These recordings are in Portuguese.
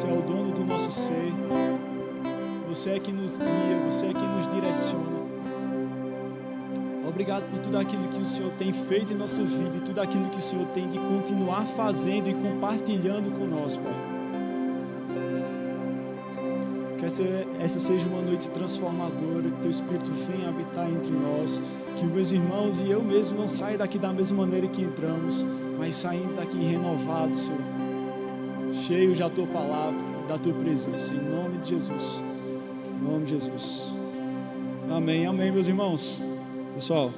Você é o dono do nosso ser. Você é quem nos guia, você é quem nos direciona. Obrigado por tudo aquilo que o Senhor tem feito em nossa vida e tudo aquilo que o Senhor tem de continuar fazendo e compartilhando conosco, Pai. Que essa seja uma noite transformadora, que Teu Espírito venha habitar entre nós, que meus irmãos e eu mesmo não saia daqui da mesma maneira que entramos, mas saindo daqui renovados, Senhor, cheios da Tua palavra, da Tua presença, em nome de Jesus. Em nome de Jesus. Amém, amém, meus irmãos. Pessoal,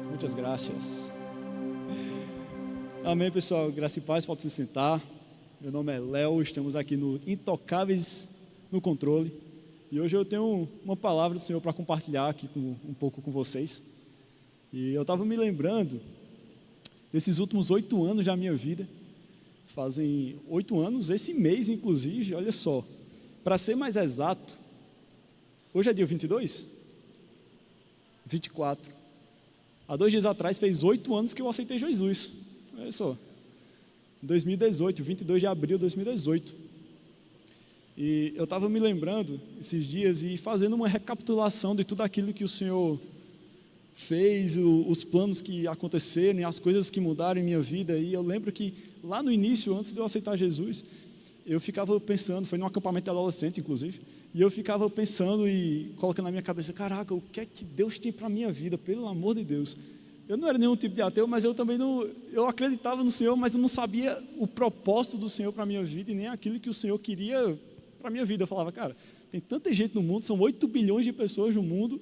muitas graças. Amém, pessoal. Graça e paz, pode se sentar. Meu nome é Léo, estamos aqui no Intocáveis no Controle. E hoje eu tenho uma palavra do Senhor para compartilhar aqui um pouco com vocês. E eu estava me lembrando desses últimos 8 anos da minha vida. Fazem 8 anos, esse mês inclusive, olha só. Para ser mais exato, hoje é dia 22? 24. Há 2 dias atrás fez 8 anos que eu aceitei Jesus. Olha só. 2018, 22 de abril de 2018. E eu estava me lembrando esses dias e fazendo uma recapitulação de tudo aquilo que o Senhor fez, os planos que aconteceram e as coisas que mudaram em minha vida. E eu lembro que lá no início, antes de eu aceitar Jesus, eu ficava pensando, foi num acampamento de adolescente inclusive, e eu ficava pensando e colocando na minha cabeça, caraca, o que é que Deus tem para a minha vida, pelo amor de Deus. Eu não era nenhum tipo de ateu, mas eu também não, eu acreditava no Senhor, mas eu não sabia o propósito do Senhor para a minha vida e nem aquilo que o Senhor queria para a minha vida. Eu falava, cara, tem tanta gente no mundo, são 8 bilhões de pessoas no mundo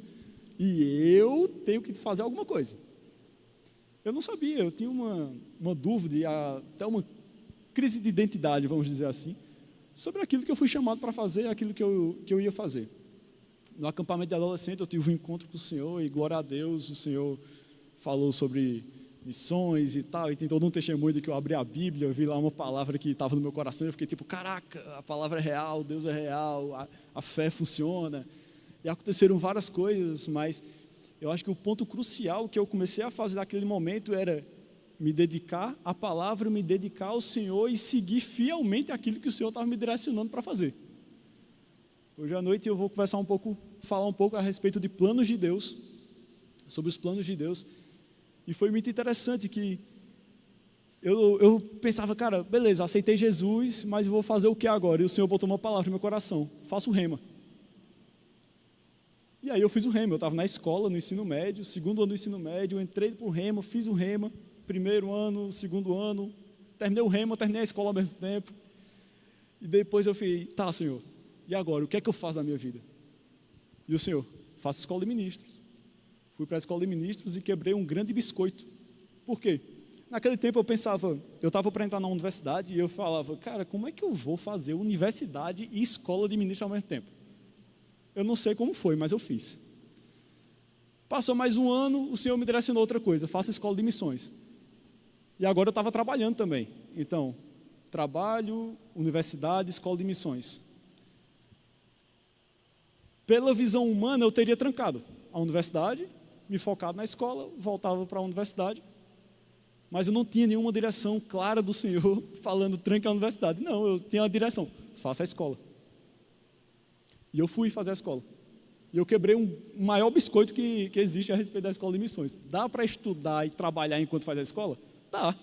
e eu tenho que fazer alguma coisa. Eu não sabia, eu tinha uma dúvida e até uma crise de identidade, vamos dizer assim, sobre aquilo que eu fui chamado para fazer, aquilo que eu ia fazer. No acampamento de adolescente eu tive um encontro com o Senhor e glória a Deus, o Senhor falou sobre missões e tal, e tem todo um testemunho de que eu abri a Bíblia, eu vi lá uma palavra que estava no meu coração, eu fiquei tipo, caraca, a palavra é real, Deus é real, a fé funciona, e aconteceram várias coisas, mas eu acho que o ponto crucial que eu comecei a fazer naquele momento era me dedicar à palavra, me dedicar ao Senhor e seguir fielmente aquilo que o Senhor estava me direcionando para fazer. Hoje à noite eu vou falar um pouco a respeito de planos de Deus, sobre os planos de Deus, e foi muito interessante que eu pensava, cara, beleza, aceitei Jesus, mas vou fazer o que agora? E o Senhor botou uma palavra no meu coração, faça o rema. E aí eu fiz o rema, eu estava na escola, no ensino médio, 2º ano do ensino médio, eu entrei para o rema, fiz o rema, 1º ano, 2º ano, terminei o rema, terminei a escola ao mesmo tempo, e depois eu falei, tá, Senhor, e agora, o que é que eu faço na minha vida? E o Senhor, faço escola de ministros. Fui para a escola de ministros e quebrei um grande biscoito. Por quê? Naquele tempo eu pensava, eu estava para entrar na universidade e eu falava, cara, como é que eu vou fazer universidade e escola de ministros ao mesmo tempo? Eu não sei como foi, mas eu fiz. Passou mais um ano, o Senhor me direcionou outra coisa, faça escola de missões. E agora eu estava trabalhando também. Então, trabalho, universidade, escola de missões. Pela visão humana, eu teria trancado a universidade, me focado na escola, voltava para a universidade, mas eu não tinha nenhuma direção clara do Senhor falando tranca a universidade. Não, eu tinha a direção, faça a escola. E eu fui fazer a escola. E eu quebrei um maior biscoito que existe a respeito da escola de missões. Dá para estudar e trabalhar enquanto faz a escola? Dá.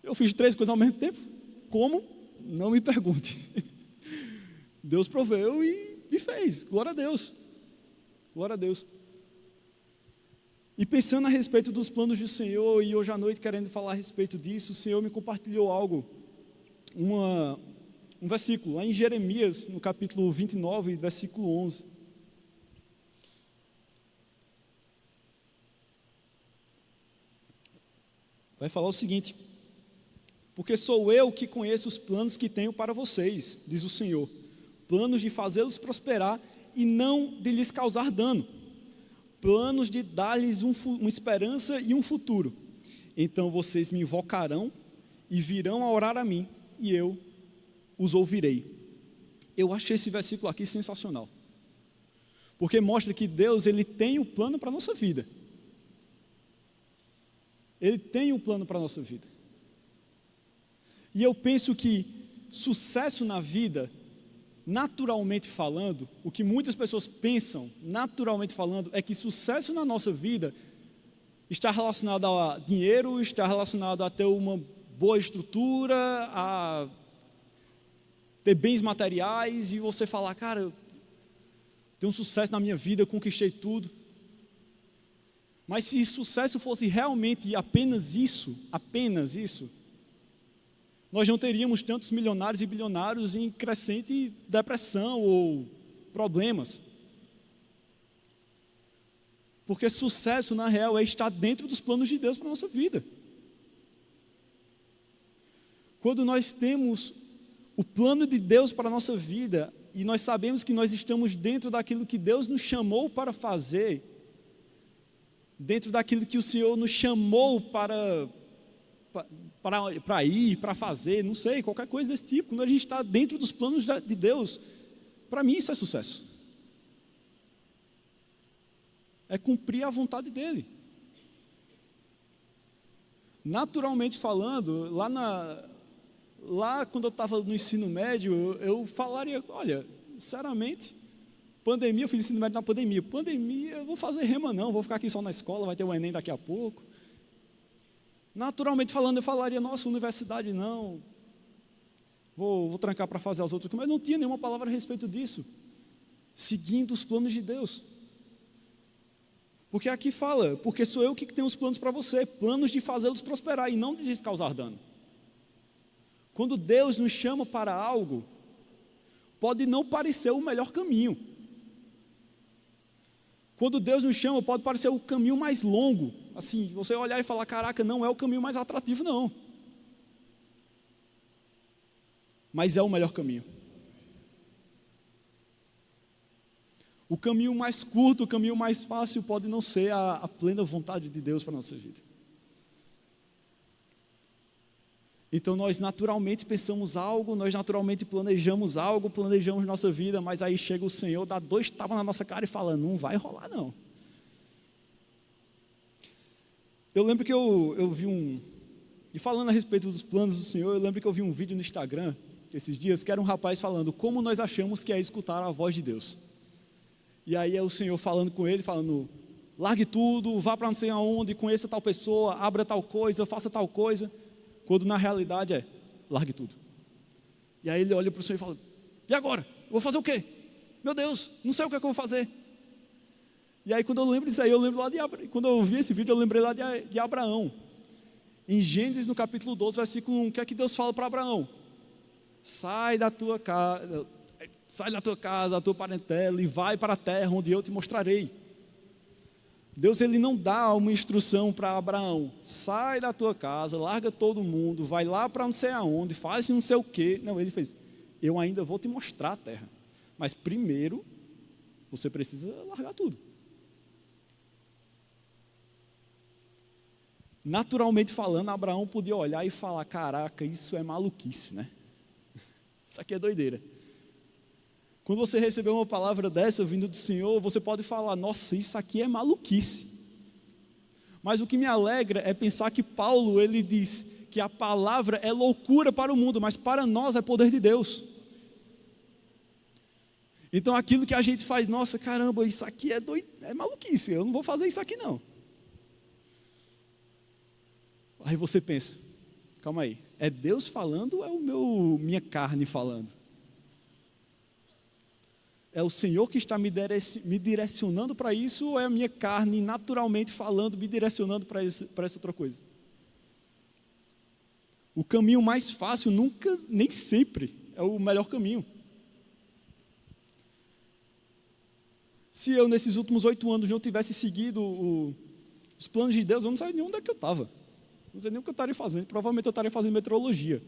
Eu fiz 3 coisas ao mesmo tempo. Como? Não me pergunte. Deus proveu e fez. Glória a Deus. Glória a Deus. E pensando a respeito dos planos do Senhor, e hoje à noite querendo falar a respeito disso, o Senhor me compartilhou algo, um versículo, lá em Jeremias, no capítulo 29, versículo 11. Vai falar o seguinte: porque sou eu que conheço os planos que tenho para vocês, diz o Senhor, planos de fazê-los prosperar e não de lhes causar dano, planos de dar-lhes uma esperança e um futuro. Então vocês me invocarão e virão a orar a mim, e eu os ouvirei. Eu achei esse versículo aqui sensacional, porque mostra que Deus, Ele tem um plano para a nossa vida. Ele tem um plano para a nossa vida. E eu penso que sucesso na vida, naturalmente falando, o que muitas pessoas pensam, naturalmente falando, é que sucesso na nossa vida está relacionado a dinheiro, está relacionado a ter uma boa estrutura, a ter bens materiais, e você falar, cara, eu tenho um sucesso na minha vida, eu conquistei tudo. Mas se sucesso fosse realmente apenas isso, nós não teríamos tantos milionários e bilionários em crescente depressão ou problemas. Porque sucesso, na real, é estar dentro dos planos de Deus para a nossa vida. Quando nós temos o plano de Deus para a nossa vida, e nós sabemos que nós estamos dentro daquilo que Deus nos chamou para fazer, dentro daquilo que o Senhor nos chamou para ir, para fazer, não sei, qualquer coisa desse tipo, quando a gente está dentro dos planos de Deus, para mim isso é sucesso. É cumprir a vontade dEle. Naturalmente falando, lá quando eu estava no ensino médio, eu falaria, olha, sinceramente, pandemia, eu fiz ensino médio na pandemia, eu vou fazer rema não, vou ficar aqui só na escola, vai ter o Enem daqui a pouco. Naturalmente falando, eu falaria, nossa, universidade não, vou trancar para fazer as outras coisas, mas não tinha nenhuma palavra a respeito disso, seguindo os planos de Deus. Porque aqui fala, porque sou eu que tenho os planos para você, planos de fazê-los prosperar e não de lhes causar dano. Quando Deus nos chama para algo, pode não parecer o melhor caminho. Quando Deus nos chama, pode parecer o caminho mais longo. Assim, você olhar e falar, caraca, não é o caminho mais atrativo, não. Mas é o melhor caminho. O caminho mais curto, o caminho mais fácil pode não ser a plena vontade de Deus para a nossa vida. Então nós naturalmente pensamos algo, nós naturalmente planejamos algo, planejamos nossa vida, mas aí chega o Senhor, dá 2 tapas na nossa cara e fala, não vai rolar não. Eu lembro que eu vi e falando a respeito dos planos do Senhor, eu lembro que eu vi um vídeo no Instagram, esses dias, que era um rapaz falando, como nós achamos que é escutar a voz de Deus. E aí é o Senhor falando com ele, falando, largue tudo, vá para não sei aonde, conheça tal pessoa, abra tal coisa, faça tal coisa, quando na realidade é, largue tudo. E aí ele olha para o Senhor e fala, e agora? Eu vou fazer o quê? Meu Deus, não sei o que é que eu vou fazer. E aí quando eu lembro disso aí, eu lembro lá quando eu vi esse vídeo, eu lembrei lá de Abraão. Em Gênesis, no capítulo 12, versículo 1, o que é que Deus fala para Abraão? Sai da tua casa, da tua parentela, e vai para a terra onde eu te mostrarei. Deus, ele não dá uma instrução para Abraão, sai da tua casa, larga todo mundo, vai lá para não sei aonde, faz não sei o quê. Não, ele fez, eu ainda vou te mostrar a terra, mas primeiro, você precisa largar tudo. Naturalmente falando, Abraão podia olhar e falar, caraca, isso é maluquice, né? Isso aqui é doideira. Quando você receber uma palavra dessa vindo do Senhor, você pode falar, nossa, isso aqui é maluquice. Mas o que me alegra é pensar que Paulo, ele diz que a palavra é loucura para o mundo, mas para nós é poder de Deus. Então aquilo que a gente faz, nossa, caramba, isso aqui é maluquice, eu não vou fazer isso aqui não. Aí você pensa, calma aí, é Deus falando ou é minha carne falando? É o Senhor que está me direcionando para isso ou é a minha carne naturalmente falando, me direcionando para essa outra coisa? O caminho mais fácil nunca, nem sempre, é o melhor caminho. Se eu nesses últimos 8 anos não tivesse seguido os planos de Deus, eu não sabia nem onde é que eu estava. Não sei nem o que eu estaria fazendo, provavelmente eu estaria fazendo meteorologia.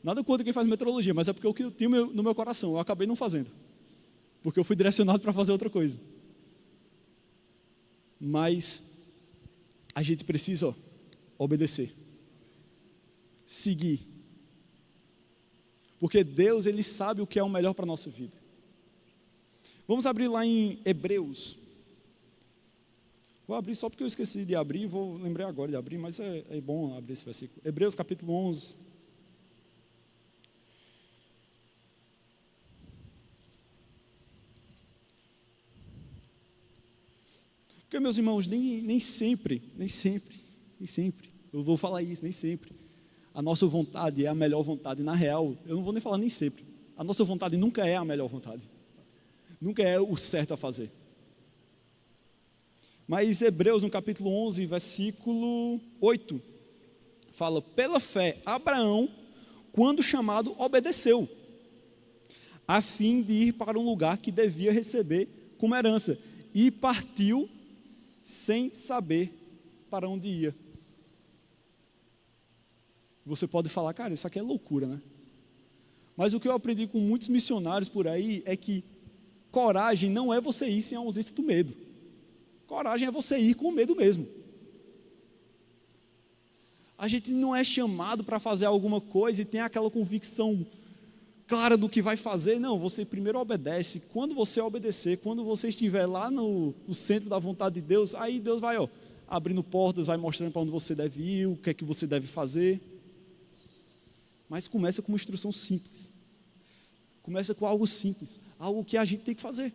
Nada contra quem faz meteorologia, mas é porque o que eu tinha no meu coração, eu acabei não fazendo. Porque eu fui direcionado para fazer outra coisa. Mas a gente precisa obedecer, seguir. Porque Deus, ele sabe o que é o melhor para a nossa vida. Vamos abrir lá em Hebreus. Vou abrir só porque eu esqueci de abrir, vou lembrar agora de abrir, mas é bom abrir esse versículo. Hebreus capítulo 11. Porque, meus irmãos, nem sempre, eu vou falar isso, nem sempre, a nossa vontade é a melhor vontade. Na real, eu não vou nem falar nem sempre, a nossa vontade nunca é a melhor vontade, nunca é o certo a fazer. Mas Hebreus, no capítulo 11, versículo 8, fala: pela fé, Abraão, quando chamado, obedeceu, a fim de ir para um lugar que devia receber como herança, e partiu sem saber para onde ia. Você pode falar, cara, isso aqui é loucura, né? Mas o que eu aprendi com muitos missionários por aí é que coragem não é você ir sem a ausência do medo. Coragem é você ir com medo mesmo. A gente não é chamado para fazer alguma coisa e tem aquela convicção clara do que vai fazer. Não, você primeiro obedece. Quando você obedecer, quando você estiver lá no centro da vontade de Deus, aí Deus vai abrindo portas, vai mostrando para onde você deve ir, o que é que você deve fazer. Mas começa com uma instrução simples. Começa com algo simples, algo que a gente tem que fazer: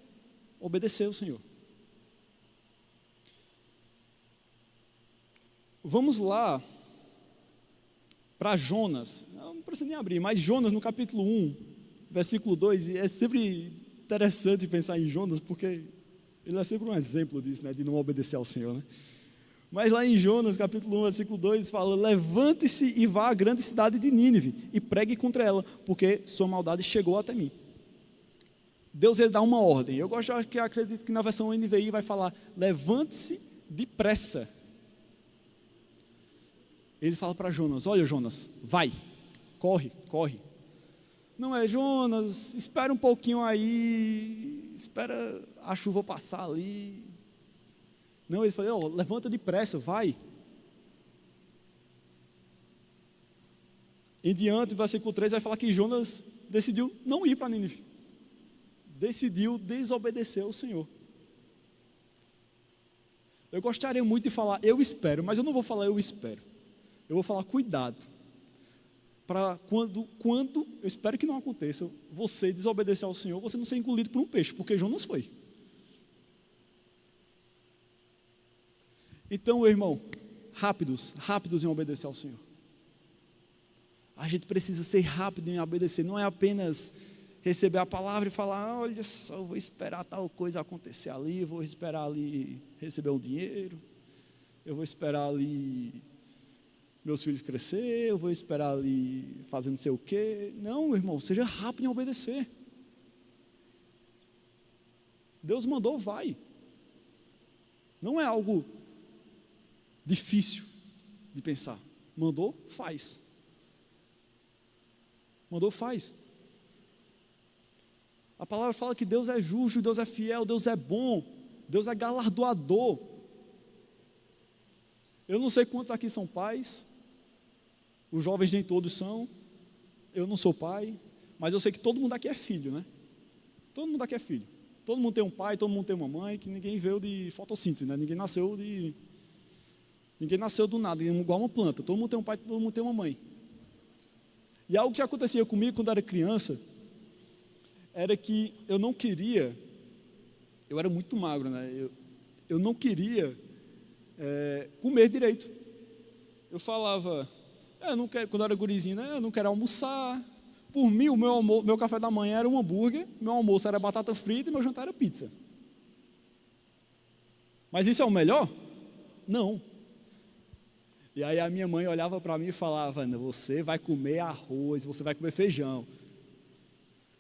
obedecer ao Senhor. Vamos lá para Jonas, não precisa nem abrir, mas Jonas no capítulo 1, versículo 2, e é sempre interessante pensar em Jonas, porque ele é sempre um exemplo disso, né, de não obedecer ao Senhor, né? Mas lá em Jonas, capítulo 1, versículo 2, fala: levante-se e vá à grande cidade de Nínive, e pregue contra ela, porque sua maldade chegou até mim. Deus, ele dá uma ordem. Eu acredito que na versão NVI vai falar: levante-se depressa. Ele fala para Jonas: olha, Jonas, vai, corre. Não é, Jonas, espera um pouquinho aí, espera a chuva passar ali. Não, ele falou: levanta depressa, vai. Em diante, o versículo 3 vai falar que Jonas decidiu não ir para Nínive. Decidiu desobedecer ao Senhor. Eu gostaria muito de falar eu espero, mas eu não vou falar eu espero. Eu vou falar cuidado, para quando eu espero que não aconteça, você desobedecer ao Senhor, você não ser engolido por um peixe, porque Jonas foi. Então, meu irmão, rápidos em obedecer ao Senhor. A gente precisa ser rápido em obedecer, não é apenas receber a palavra e falar: olha só, eu vou esperar tal coisa acontecer ali, vou esperar ali receber um dinheiro, eu vou esperar ali meus filhos crescer, eu vou esperar ali fazer não sei o quê. Não, meu irmão, seja rápido em obedecer. Deus mandou, vai. Não é algo difícil de pensar. Mandou, faz. Mandou, faz. A palavra fala que Deus é justo, Deus é fiel, Deus é bom, Deus é galardoador. Eu não sei quantos aqui são pais, os jovens nem todos são, eu não sou pai, mas eu sei que todo mundo aqui é filho, né? Todo mundo aqui é filho. Todo mundo tem um pai, todo mundo tem uma mãe, que ninguém veio de fotossíntese, né? Ninguém nasceu do nada, igual uma planta. Todo mundo tem um pai, todo mundo tem uma mãe. E algo que acontecia comigo quando era criança, era que eu não queria, eu era muito magro, né? Eu não queria comer direito. Eu falava, eu não quero, quando eu era gurizinho, né? Eu não quero almoçar. Por mim, o meu café da manhã era um hambúrguer, meu almoço era batata frita e meu jantar era pizza. Mas isso é o melhor? Não. E aí a minha mãe olhava para mim e falava: você vai comer arroz, você vai comer feijão.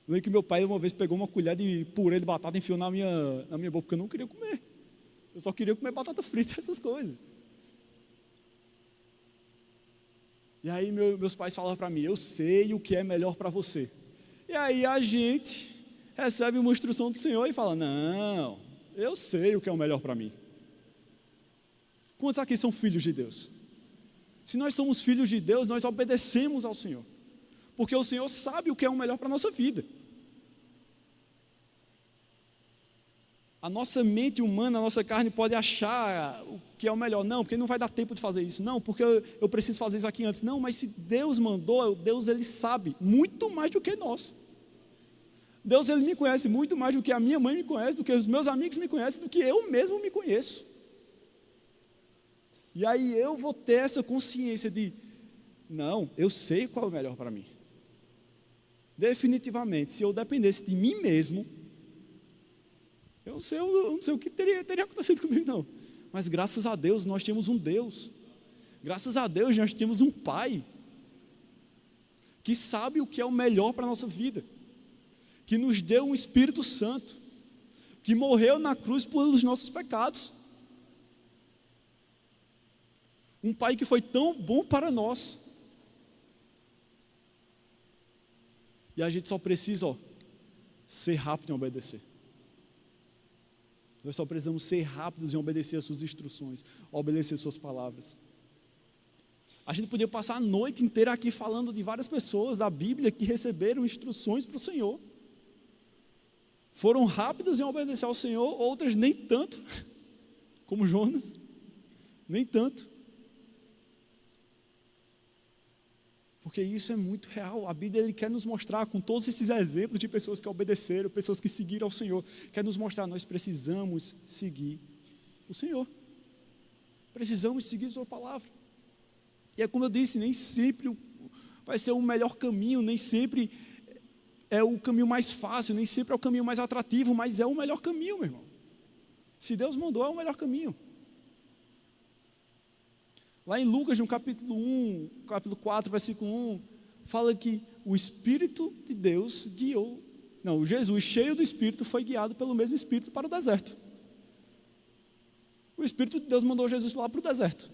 Eu lembro que meu pai uma vez pegou uma colher de purê de batata e enfiou na minha boca, porque eu não queria comer. Eu só queria comer batata frita, essas coisas. E aí meus pais falavam para mim: eu sei o que é melhor para você. E aí a gente recebe uma instrução do Senhor e fala: não, eu sei o que é o melhor para mim. Quantos aqui são filhos de Deus? Se nós somos filhos de Deus, nós obedecemos ao Senhor, porque o Senhor sabe o que é o melhor para a nossa vida. A nossa mente humana, a nossa carne pode achar o que é o melhor. Não, porque não vai dar tempo de fazer isso. Não, porque eu preciso fazer isso aqui antes. Não, mas se Deus mandou, Deus, ele sabe muito mais do que nós. Deus, ele me conhece muito mais do que a minha mãe me conhece, do que os meus amigos me conhecem, do que eu mesmo me conheço. E aí eu vou ter essa consciência de, não, eu sei qual é o melhor para mim. Definitivamente, se eu dependesse de mim mesmo, eu não sei o que teria acontecido comigo, não. Mas graças a Deus nós temos um Deus. Graças a Deus nós temos um Pai que sabe o que é o melhor para a nossa vida, que nos deu um Espírito Santo, que morreu na cruz pelos nossos pecados. Um Pai que foi tão bom para nós. E a gente só precisa, ser rápido em obedecer. Nós só precisamos ser rápidos em obedecer as suas instruções, obedecer as suas palavras. A gente podia passar a noite inteira aqui falando de várias pessoas da Bíblia que receberam instruções para o Senhor. Foram rápidas em obedecer ao Senhor, outras nem tanto, como Jonas, nem tanto. Porque isso é muito real. A Bíblia ele quer nos mostrar, com todos esses exemplos de pessoas que obedeceram, pessoas que seguiram ao Senhor, quer nos mostrar, nós precisamos seguir o Senhor. Precisamos seguir a sua palavra. E é como eu disse, nem sempre vai ser o melhor caminho, nem sempre é o caminho mais fácil, nem sempre é o caminho mais atrativo, mas é o melhor caminho, meu irmão. Se Deus mandou, é o melhor caminho. Lá em Lucas, no capítulo 1, capítulo 4, versículo 1, fala que o Espírito de Deus guiou, não, Jesus, cheio do Espírito, foi guiado pelo mesmo Espírito para o deserto. O Espírito de Deus mandou Jesus lá para o deserto.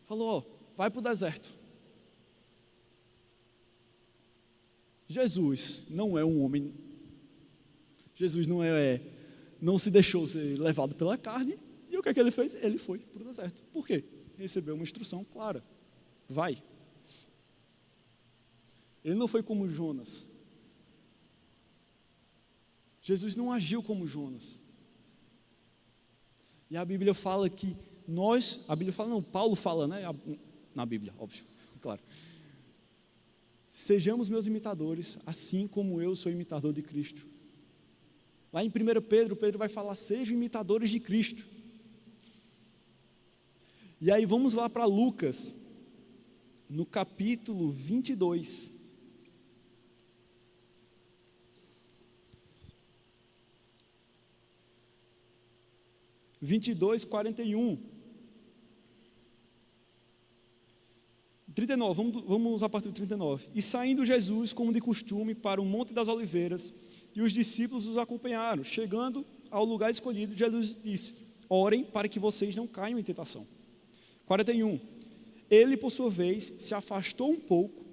Falou, vai para o deserto. Jesus não é um homem, Jesus não se deixou ser levado pela carne. E o que é que ele fez? Ele foi para o deserto. Por quê? Recebeu uma instrução clara. Vai. Ele não foi como Jonas. Jesus não agiu como Jonas. E a Bíblia fala que Paulo fala, né? Na Bíblia, óbvio, claro. Sejamos meus imitadores, assim como eu sou imitador de Cristo. Lá em 1 Pedro vai falar, sejam imitadores de Cristo. E aí vamos lá para Lucas, no capítulo 22. (22, 41). 39, vamos a partir do 39. E saindo Jesus, como de costume, para o Monte das Oliveiras, e os discípulos os acompanharam. Chegando ao lugar escolhido, Jesus disse, orem para que vocês não caiam em tentação. 41. Ele, por sua vez, se afastou um pouco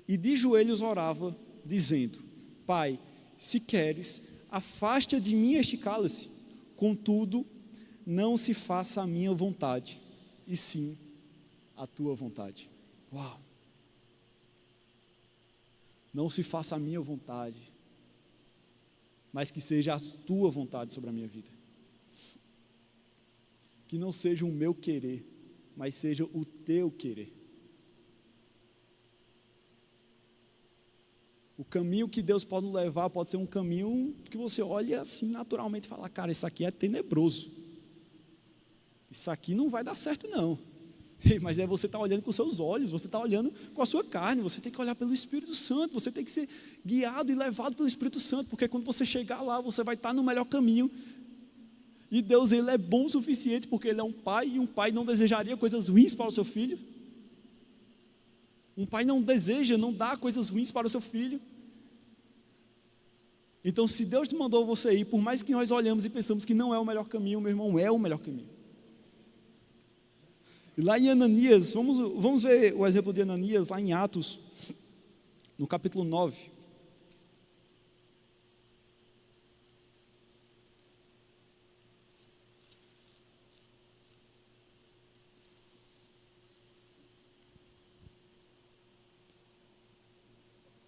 e de joelhos orava, dizendo, Pai, se queres, afasta de mim este cálice, contudo, não se faça a minha vontade, e sim a tua vontade. Uau! Não se faça a minha vontade, mas que seja a tua vontade sobre a minha vida. Que não seja o meu querer, mas seja o teu querer. O caminho que Deus pode nos levar pode ser um caminho que você olha assim naturalmente e fala, cara, isso aqui é tenebroso. Isso aqui não vai dar certo não. Mas você está olhando com os seus olhos, você está olhando com a sua carne, você tem que olhar pelo Espírito Santo, você tem que ser guiado e levado pelo Espírito Santo, porque quando você chegar lá, você vai estar no melhor caminho. E Deus, Ele é bom o suficiente, porque Ele é um pai, e um pai não desejaria coisas ruins para o seu filho. Um pai não deseja, não dá coisas ruins para o seu filho. Então, se Deus te mandou você ir, por mais que nós olhamos e pensamos que não é o melhor caminho, meu irmão, é o melhor caminho. E lá em Ananias, vamos ver o exemplo de Ananias, lá em Atos, no capítulo 9.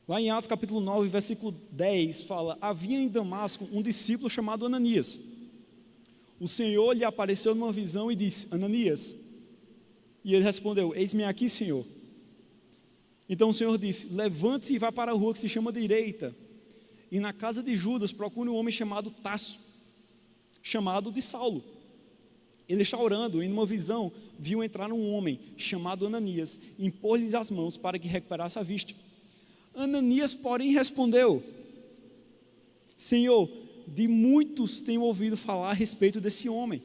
Lá em Atos capítulo 9, versículo 10, fala, havia em Damasco um discípulo chamado Ananias. O Senhor lhe apareceu numa visão e disse, Ananias. E ele respondeu, eis-me aqui, Senhor. Então o Senhor disse, levante-se e vá para a rua que se chama Direita, e na casa de Judas procure um homem chamado Tasso, chamado de Saulo. Ele está orando, e em uma visão, viu entrar um homem chamado Ananias, e impor-lhes as mãos para que recuperasse a vista. Ananias, porém, respondeu: Senhor, de muitos tenho ouvido falar a respeito desse homem,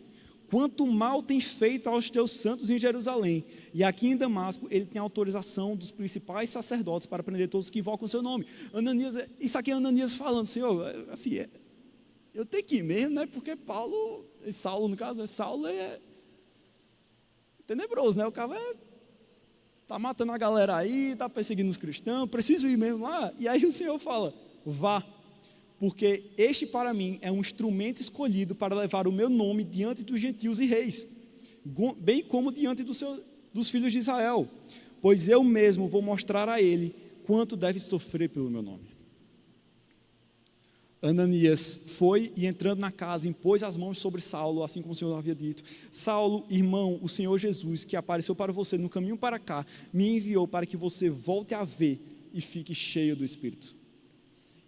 quanto mal tem feito aos teus santos em Jerusalém, e aqui em Damasco ele tem autorização dos principais sacerdotes para prender todos que invocam o seu nome. Ananias, isso aqui é Ananias falando: Senhor, assim, eu tenho que ir mesmo, né? Porque Saulo, no caso, Saulo é tenebroso, né? O cara está matando a galera aí, está perseguindo os cristãos, preciso ir mesmo lá. E aí o Senhor fala: vá, porque este para mim é um instrumento escolhido para levar o meu nome diante dos gentios e reis, bem como diante dos filhos de Israel, pois eu mesmo vou mostrar a ele quanto deve sofrer pelo meu nome. Ananias foi e, entrando na casa, impôs as mãos sobre Saulo, assim como o Senhor havia dito. Saulo, irmão, o Senhor Jesus, que apareceu para você no caminho para cá, me enviou para que você volte a ver e fique cheio do Espírito.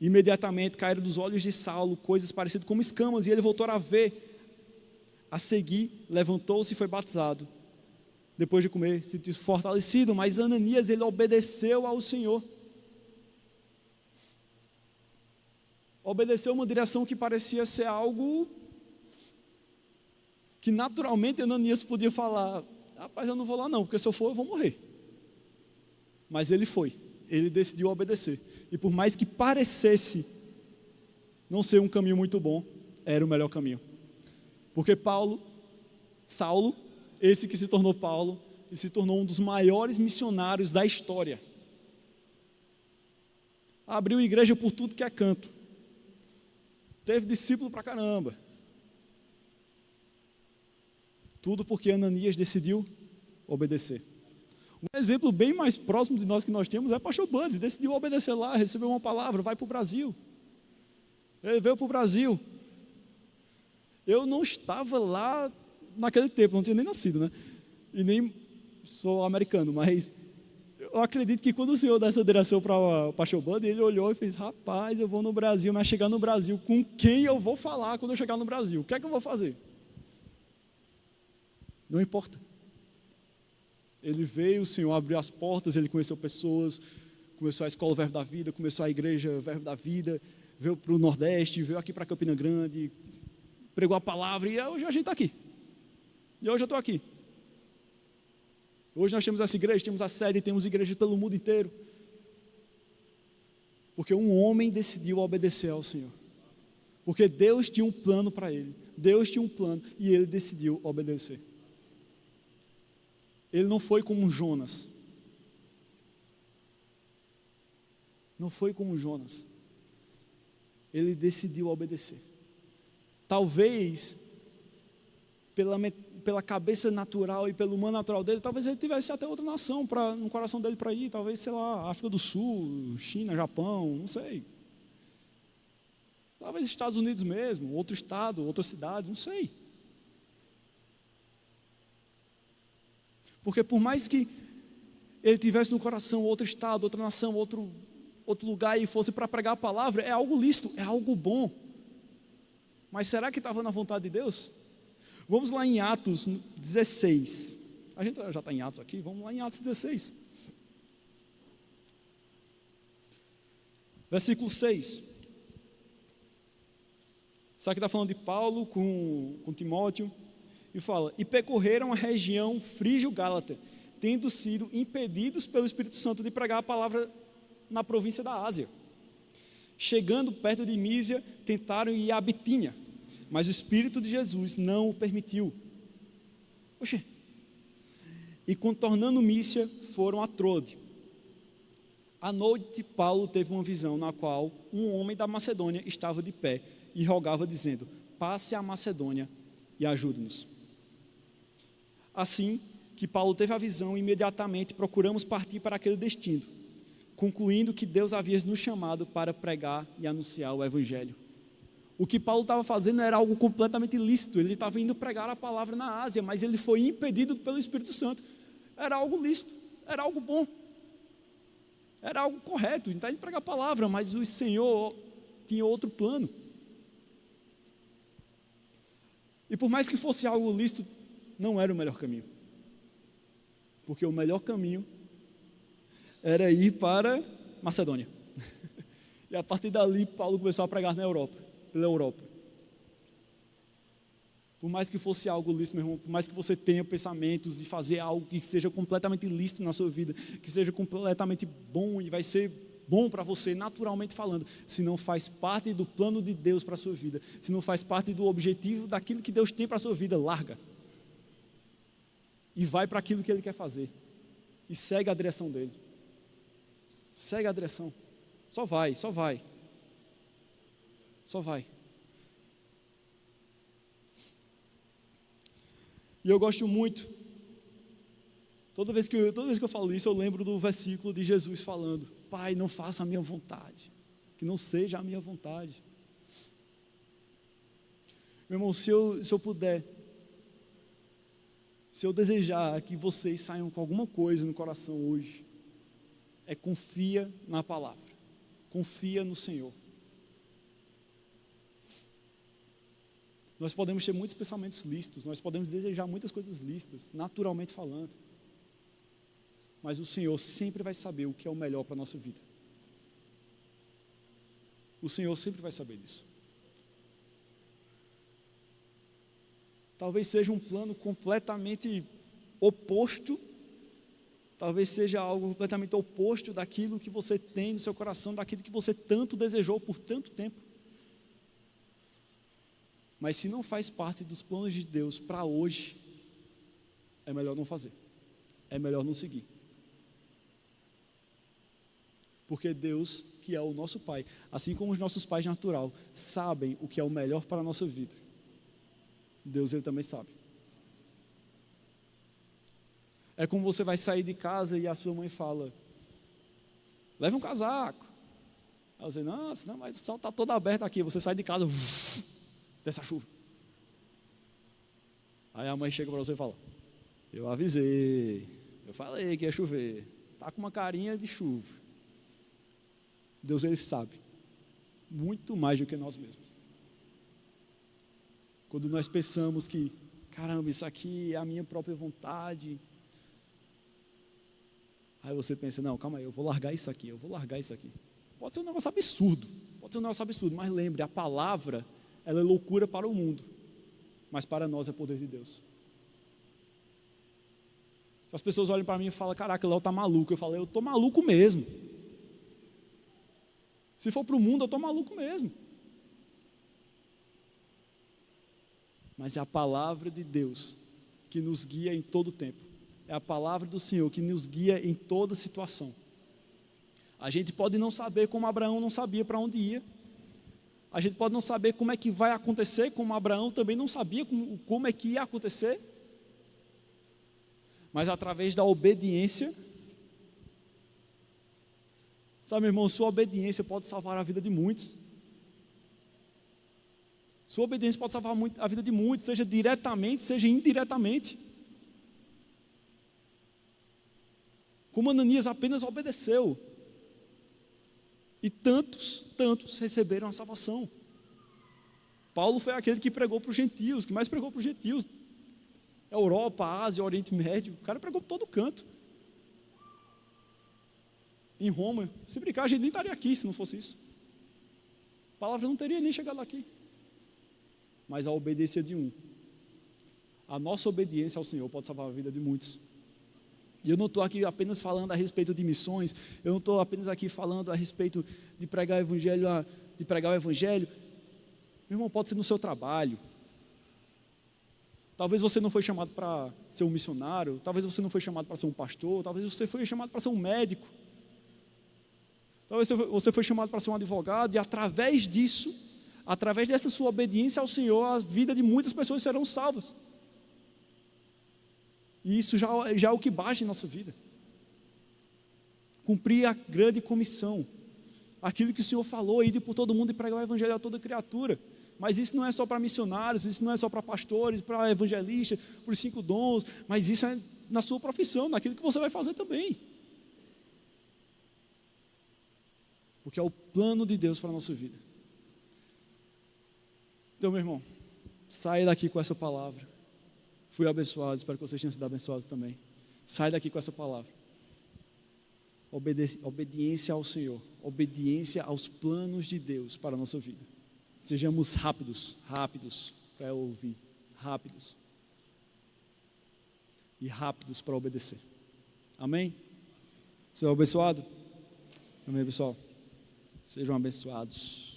Imediatamente caíram dos olhos de Saulo coisas parecidas como escamas, e ele voltou a ver. A seguir, levantou-se e foi batizado. Depois de comer, se sentiu fortalecido, mas Ananias, ele obedeceu ao Senhor. Obedeceu uma direção que parecia ser algo que naturalmente Ananias podia falar: rapaz, eu não vou lá não, porque se eu for eu vou morrer. Mas ele foi, ele decidiu obedecer. E por mais que parecesse não ser um caminho muito bom, era o melhor caminho. Porque Saulo, esse que se tornou Paulo, e se tornou um dos maiores missionários da história. Abriu igreja por tudo que é canto. Teve discípulo pra caramba. Tudo porque Ananias decidiu obedecer. Um exemplo bem mais próximo de nós que nós temos é Pastor Bud. Decidiu obedecer lá, recebeu uma palavra, vai para o Brasil. Ele veio para o Brasil. Eu não estava lá naquele tempo, não tinha nem nascido, né? E nem sou americano, mas eu acredito que quando o Senhor dá essa direção para o Pastor Bud, ele olhou e fez: rapaz, eu vou no Brasil, mas chegar no Brasil, com quem eu vou falar quando eu chegar no Brasil? O que é que eu vou fazer? Não importa. Ele veio, o Senhor abriu as portas, ele conheceu pessoas, começou a escola Verbo da Vida, começou a igreja Verbo da Vida, veio para o Nordeste, veio aqui para Campina Grande, pregou a palavra, e hoje a gente está aqui. E hoje eu estou aqui. Hoje nós temos essa igreja, temos a sede, temos igrejas pelo mundo inteiro. Porque um homem decidiu obedecer ao Senhor. Porque Deus tinha um plano para ele. Deus tinha um plano e ele decidiu obedecer. Ele não foi como Jonas. Não foi como Jonas. Ele decidiu obedecer. Talvez pela cabeça natural e pelo humano natural dele, talvez ele tivesse até outra nação no coração dele para ir, talvez, sei lá, África do Sul, China, Japão, não sei. Talvez Estados Unidos mesmo, outro estado, outra cidade, não sei. Porque por mais que ele tivesse no coração outro estado, outra nação, outro lugar e fosse para pregar a palavra, é algo lícito, é algo bom. Mas será que estava na vontade de Deus? Vamos lá em Atos 16. A gente já está em Atos aqui, vamos lá em Atos 16. Versículo 6. Isso aqui está falando de Paulo com Timóteo. E fala: e percorreram a região frígio-gálata, tendo sido impedidos pelo Espírito Santo de pregar a palavra na província da Ásia. Chegando perto de Mísia, tentaram ir a Bitínia, mas o Espírito de Jesus não o permitiu. Oxê. E contornando Mísia, foram a Trode. À noite, Paulo teve uma visão na qual um homem da Macedônia estava de pé e rogava, dizendo: passe à Macedônia e ajude-nos. Assim que Paulo teve a visão, imediatamente procuramos partir para aquele destino, concluindo que Deus havia nos chamado para pregar e anunciar o Evangelho. O que Paulo estava fazendo era algo completamente ilícito. Ele estava indo pregar a palavra na Ásia, mas ele foi impedido pelo Espírito Santo. Era algo lícito, era algo bom, era algo correto. Ele está indo pregar a palavra, mas o Senhor tinha outro plano. E por mais que fosse algo lícito não era o melhor caminho. Porque o melhor caminho era ir para Macedônia. E a partir dali, Paulo começou a pregar na Europa, pela Europa. Por mais que fosse algo lícito, meu irmão, por mais que você tenha pensamentos de fazer algo que seja completamente lícito na sua vida, que seja completamente bom e vai ser bom para você, naturalmente falando, se não faz parte do plano de Deus para a sua vida, se não faz parte do objetivo daquilo que Deus tem para a sua vida, larga. E vai para aquilo que Ele quer fazer. E segue a direção dEle. Segue a direção. Só vai, só vai. Só vai. E eu gosto muito, toda vez que eu falo isso, eu lembro do versículo de Jesus falando: Pai, não faça a minha vontade, que não seja a minha vontade. Meu irmão, se eu puder, se eu desejar que vocês saiam com alguma coisa no coração hoje, confia na palavra, confia no Senhor. Nós podemos ter muitos pensamentos lícitos, nós podemos desejar muitas coisas lícitas, naturalmente falando. Mas o Senhor sempre vai saber o que é o melhor para a nossa vida. O Senhor sempre vai saber disso. Talvez seja um plano completamente oposto, talvez seja algo completamente oposto daquilo que você tem no seu coração, daquilo que você tanto desejou por tanto tempo. Mas se não faz parte dos planos de Deus para hoje, é melhor não fazer, é melhor não seguir. Porque Deus, que é o nosso Pai, assim como os nossos pais natural, sabem o que é o melhor para a nossa vida. Deus, Ele também sabe. É como você vai sair de casa e a sua mãe fala: leve um casaco. Aí você: nossa, não, mas o sol está todo aberto aqui. Você sai de casa dessa chuva. Aí a mãe chega para você e fala: eu avisei, eu falei que ia chover. Está com uma carinha de chuva. Deus, Ele sabe muito mais do que nós mesmos. Quando nós pensamos que, caramba, isso aqui é a minha própria vontade, aí você pensa: não, calma aí, eu vou largar isso aqui, eu vou largar isso aqui. Pode ser um negócio absurdo, mas lembre, a palavra, ela é loucura para o mundo, mas para nós é poder de Deus. Se as pessoas olham para mim e falam: caraca, Léo está maluco, eu falo: eu estou maluco mesmo. Se for para o mundo, eu estou maluco mesmo. Mas é a palavra de Deus que nos guia em todo o tempo. É a palavra do Senhor que nos guia em toda situação. A gente pode não saber como Abraão não sabia para onde ia. A gente pode não saber como é que vai acontecer, como Abraão também não sabia como é que ia acontecer. Mas através da obediência, sabe, meu irmão, sua obediência pode salvar a vida de muitos. Sua obediência pode salvar a vida de muitos, seja diretamente, seja indiretamente. Como Ananias apenas obedeceu. E tantos receberam a salvação. Paulo foi aquele que pregou para os gentios, que mais pregou para os gentios. Europa, Ásia, Oriente Médio, o cara pregou por todo canto. Em Roma, se brincar, a gente nem estaria aqui se não fosse isso. A palavra não teria nem chegado aqui. Mas a obediência de um, a nossa obediência ao Senhor pode salvar a vida de muitos. E eu não estou aqui apenas falando a respeito de missões, eu não estou apenas aqui falando a respeito de pregar o evangelho, meu irmão, pode ser no seu trabalho. Talvez você não foi chamado para ser um missionário, talvez você não foi chamado para ser um pastor, talvez você foi chamado para ser um médico, talvez você foi chamado para ser um advogado, e através disso, através dessa sua obediência ao Senhor, a vida de muitas pessoas serão salvas. E isso já é o que basta em nossa vida. Cumprir a grande comissão. Aquilo que o Senhor falou, ir por todo mundo e pregar o evangelho a toda criatura. Mas isso não é só para missionários, isso não é só para pastores, para evangelistas, para os 5 dons, mas isso é na sua profissão, naquilo que você vai fazer também. Porque é o plano de Deus para a nossa vida. Então, meu irmão, saia daqui com essa palavra. Fui abençoado, espero que vocês tenham sido abençoados também. Sai daqui com essa palavra. Obediência ao Senhor, obediência aos planos de Deus para a nossa vida. Sejamos rápidos para ouvir, rápidos. E rápidos para obedecer. Amém? Senhor abençoado? Amém, pessoal? Sejam abençoados.